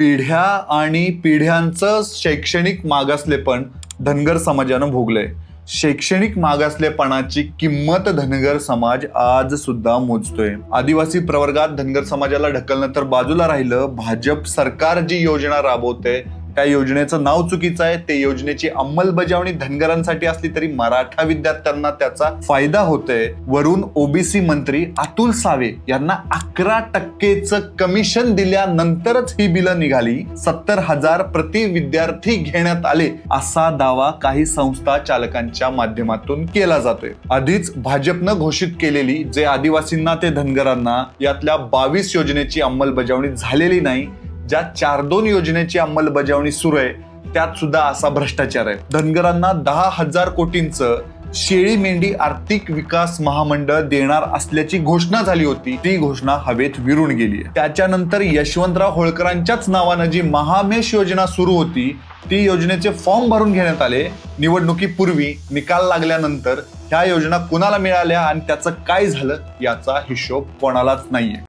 पिढ्या आणि पिढ्यांचं शैक्षणिक मागासलेपण धनगर समाजानं भोगलंय. शैक्षणिक मागासलेपणाची किंमत धनगर समाज आज सुद्धा मोजतोय. आदिवासी प्रवर्गात धनगर समाजाला ढकलणं तर बाजूला राहिलं, भाजप सरकार जी योजना राबवते त्या योजनेचं नाव चुकीचं आहे. ते योजनेची अंमलबजावणी धनगरांसाठी असली तरी मराठा विद्यार्थ्यांना त्याचा फायदा होतोय. वरून ओबीसी मंत्री अतुल सावे यांना 11% कमिशन दिल्यानंतरच ही बिलं निघाली. 70,000 प्रति विद्यार्थी घेण्यात आले असा दावा काही संस्था चालकांच्या माध्यमातून केला जातोय. आधीच भाजपनं घोषित केलेली जे आदिवासींना ते धनगरांना यातल्या 22 योजनेची अंमलबजावणी झालेली नाही, ज्या 4-2 योजनेची अंमलबजावणी सुरू आहे त्यात सुद्धा असा भ्रष्टाचार आहे. धनगरांना 10,000 कोटींचं शेळी मेंढी आर्थिक विकास महामंडळ देणार असल्याची घोषणा झाली होती. ती घोषणा हवेत विरून गेली. त्याच्यानंतर यशवंतराव होळकरांच्याच नावानं जी महामेश योजना सुरू होती ती योजनेचे फॉर्म भरून घेण्यात आले. निवडणुकीपूर्वी निकाल लागल्यानंतर ह्या योजना कुणाला मिळाल्या आणि त्याचं काय झालं याचा हिशोब कोणालाच नाहीये.